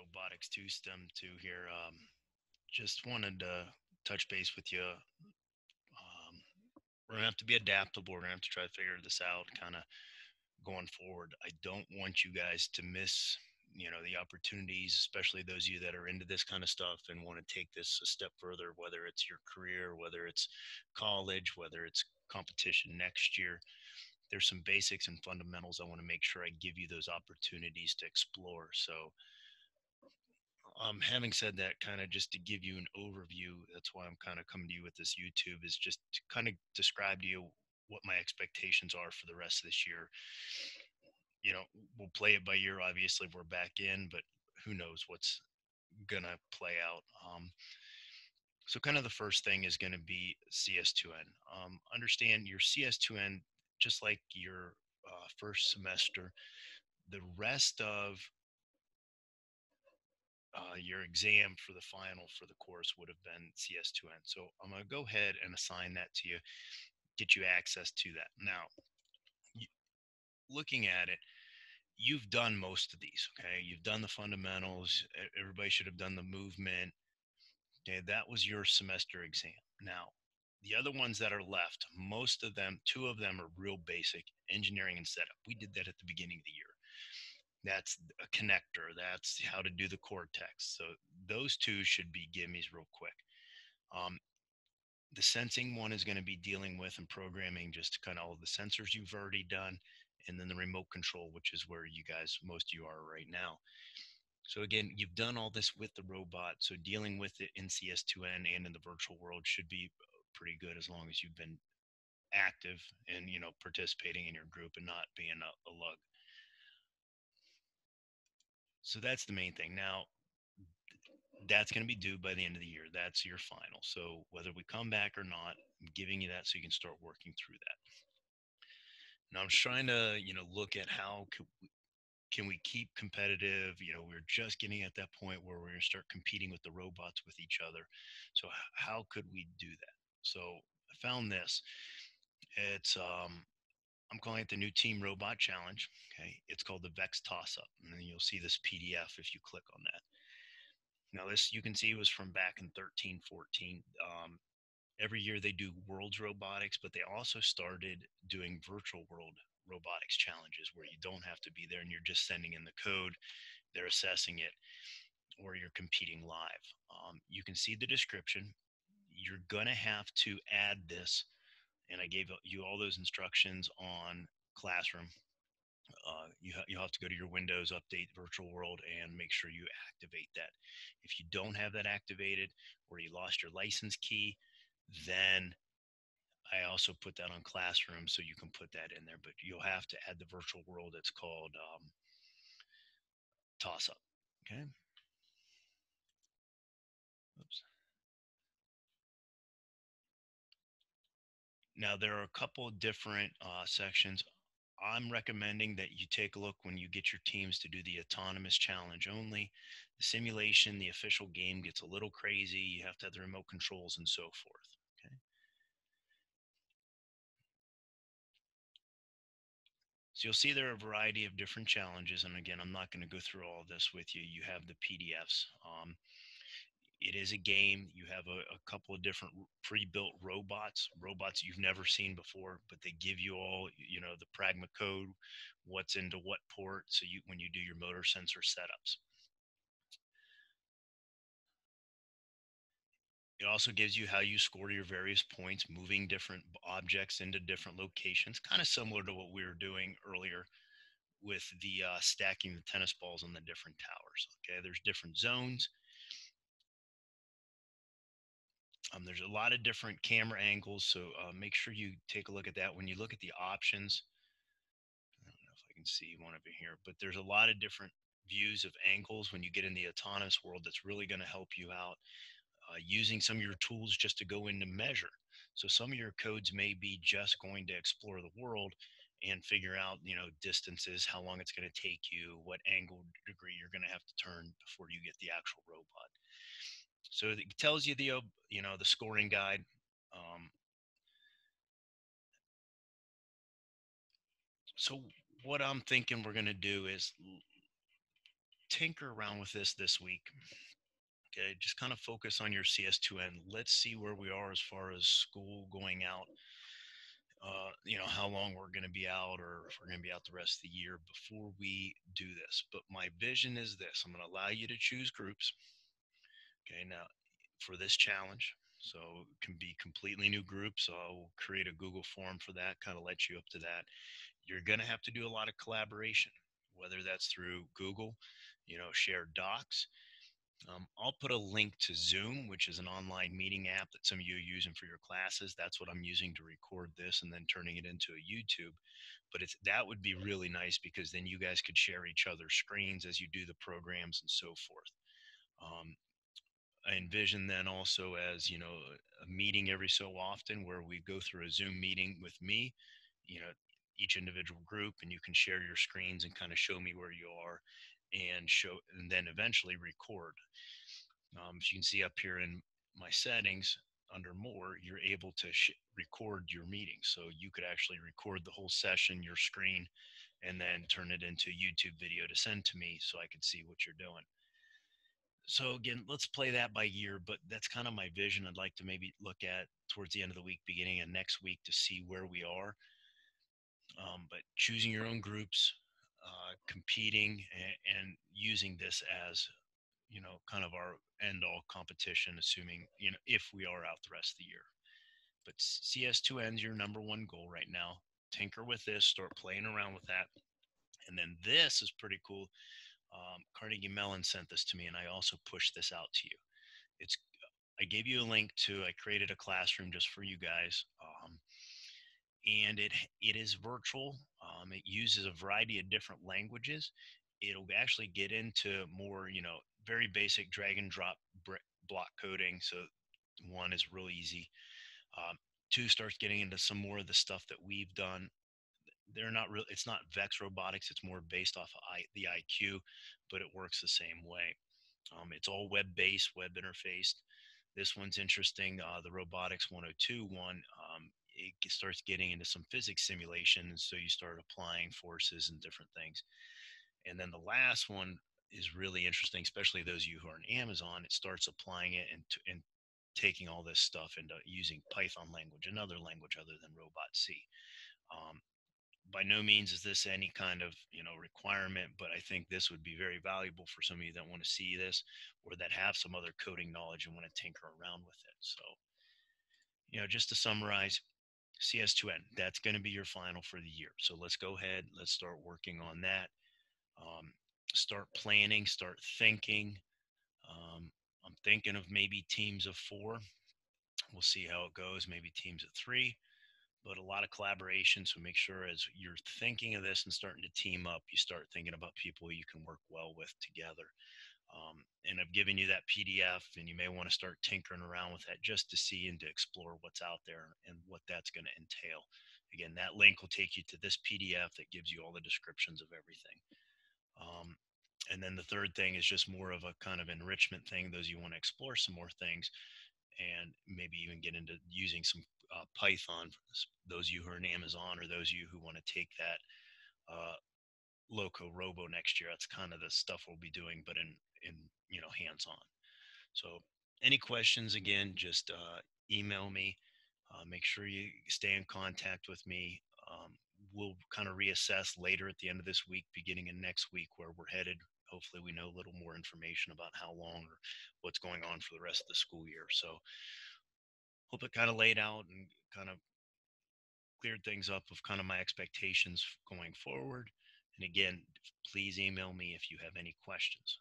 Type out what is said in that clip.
Robotics 2 STEM 2 here. Just wanted to touch base with you. We're going to have to be adaptable. We're going to have to try to figure this out kind of going forward. I don't want you guys to miss, the opportunities, especially those of you that are into this kind of stuff and want to take this a step further, whether it's your career, whether it's college, whether it's competition next year. There's some basics and fundamentals. I want to make sure I give you those opportunities to explore. So, having said that, kind of just to give you an overview, that's why I'm kind of coming to you with this YouTube, is just to kind of describe to you what my expectations are for the rest of this year. We'll play it by ear. Obviously, we're back in, but who knows what's gonna play out. So, kind of the first thing is going to be CS2N. Understand your CS2N, just like your first semester, the rest of your exam for the final for the course would have been CS2N. So I'm going to go ahead and assign that to you, get you access to that. Now, looking at it, you've done most of these, okay? You've done the fundamentals. Everybody should have done the movement. Okay, that was your semester exam. Now, the other ones that are left, most of them, two of them are real basic engineering and setup. We did that at the beginning of the year. That's a connector. That's how to do the cortex. So those two should be gimmies real quick. Um, the sensing one is going to be dealing with and programming just kind of all the sensors you've already done. And then the remote control, which is where you guys, most of you are right now. So again, you've done all this with the robot. So dealing with it in CS2N and in the virtual world should be pretty good as long as you've been active and, participating in your group and not being a lug. So that's the main thing. Now, that's going to be due by the end of the year. That's your final. So whether we come back or not, I'm giving you that so you can start working through that. Now I'm trying to, look at how can we keep competitive? We're just getting at that point where we're going to start competing with the robots with each other. So how could we do that? So I found this. It's I'm calling it the new Team Robot Challenge. Okay, it's called the VEX Tossup, and then you'll see this PDF if you click on that. Now, this you can see was from back in 13, 14. Every year they do World's Robotics, but they also started doing virtual world robotics challenges where you don't have to be there and you're just sending in the code, they're assessing it, or you're competing live. You can see the description. You're going to have to add this, and I gave you all those instructions on Classroom. You'll have to go to your Windows, update virtual world, and make sure you activate that. If you don't have that activated or you lost your license key, then I also put that on Classroom so you can put that in there. But you'll have to add the virtual world. It's called Toss Up. Okay. Oops. Now, there are a couple of different sections. I'm recommending that you take a look when you get your teams to do the autonomous challenge only. The simulation, the official game gets a little crazy. You have to have the remote controls and so forth. Okay. So you'll see there are a variety of different challenges. And again, I'm not going to go through all of this with you. You have the PDFs. It is a game. You have a couple of different pre-built robots you've never seen before, but they give you all, the pragma code, what's into what port. So when you do your motor sensor setups, it also gives you how you score your various points, moving different objects into different locations, kind of similar to what we were doing earlier with the stacking the tennis balls on the different towers. Okay, there's different zones. There's a lot of different camera angles, so make sure you take a look at that. When you look at the options, I don't know if I can see one over here, but there's a lot of different views of angles when you get in the autonomous world. That's really going to help you out using some of your tools just to go in to measure. So some of your codes may be just going to explore the world and figure out, distances, how long it's going to take you, what angle degree you're going to have to turn before you get the actual robot. So it tells you the scoring guide. Um, so what I'm thinking we're going to do is tinker around with this week. Okay, just kind of focus on your CS2N. Let's see where we are as far as school going out. How long we're going to be out, or if we're going to be out the rest of the year before we do this. But my vision is this: I'm going to allow you to choose groups. Okay, now for this challenge. So it can be completely new groups. So I'll create a Google form for that, kind of let you up to that. You're going to have to do a lot of collaboration, whether that's through Google, shared docs. I'll put a link to Zoom, which is an online meeting app that some of you are using for your classes. That's what I'm using to record this and then turning it into a YouTube. But that would be really nice because then you guys could share each other's screens as you do the programs and so forth. Um, I envision then also as, a meeting every so often where we go through a Zoom meeting with me, you know, each individual group, and you can share your screens and kind of show me where you are and then eventually record. As you can see up here in my settings under more, you're able to record your meeting. So you could actually record the whole session, your screen, and then turn it into a YouTube video to send to me so I can see what you're doing. So again, let's play that by year, but that's kind of my vision. I'd like to maybe look at towards the end of the week, beginning of next week to see where we are. But choosing your own groups, competing, and using this as, kind of our end all competition, assuming, if we are out the rest of the year. But CS2N is your number one goal right now. Tinker with this, start playing around with that. And then this is pretty cool. Carnegie Mellon sent this to me, and I also pushed this out to you. It's I gave you a link to. I created a classroom just for you guys, and it is virtual. It uses a variety of different languages. It'll actually get into more, very basic drag and drop block coding. So one is real easy. Two starts getting into some more of the stuff that we've done. They're not real. It's not VEX Robotics. It's more based off of the IQ, but it works the same way. It's all web-based, web interfaced. This one's interesting. The Robotics 102 one, it starts getting into some physics simulation. So you start applying forces and different things. And then the last one is really interesting, especially those of you who are on Amazon. It starts applying it and taking all this stuff into using Python language, another language other than Robot C. Um, by no means is this any kind of requirement, but I think this would be very valuable for some of you that want to see this or that have some other coding knowledge and want to tinker around with it. So just to summarize, CS2N, that's going to be your final for the year. So let's go ahead, let's start working on that. um, Start planning, start thinking. I'm thinking of maybe teams of 4. We'll see how it goes, maybe teams of 3, but a lot of collaboration. So make sure as you're thinking of this and starting to team up, you start thinking about people you can work well with together. And I've given you that PDF, and you may want to start tinkering around with that just to see and to explore what's out there and what that's going to entail. Again, that link will take you to this PDF that gives you all the descriptions of everything. And then the third thing is just more of a kind of enrichment thing. Those you want to explore some more things and maybe even get into using some Python. Those of you who are in Amazon, or those of you who want to take that Loco Robo next year, that's kind of the stuff we'll be doing, but in hands on. So any questions, again, just email me. Make sure you stay in contact with me. We'll kind of reassess later at the end of this week, beginning in next week, where we're headed. Hopefully we know a little more information about how long or what's going on for the rest of the school year. So hope it kind of laid out and kind of cleared things up of kind of my expectations going forward. And again, please email me if you have any questions.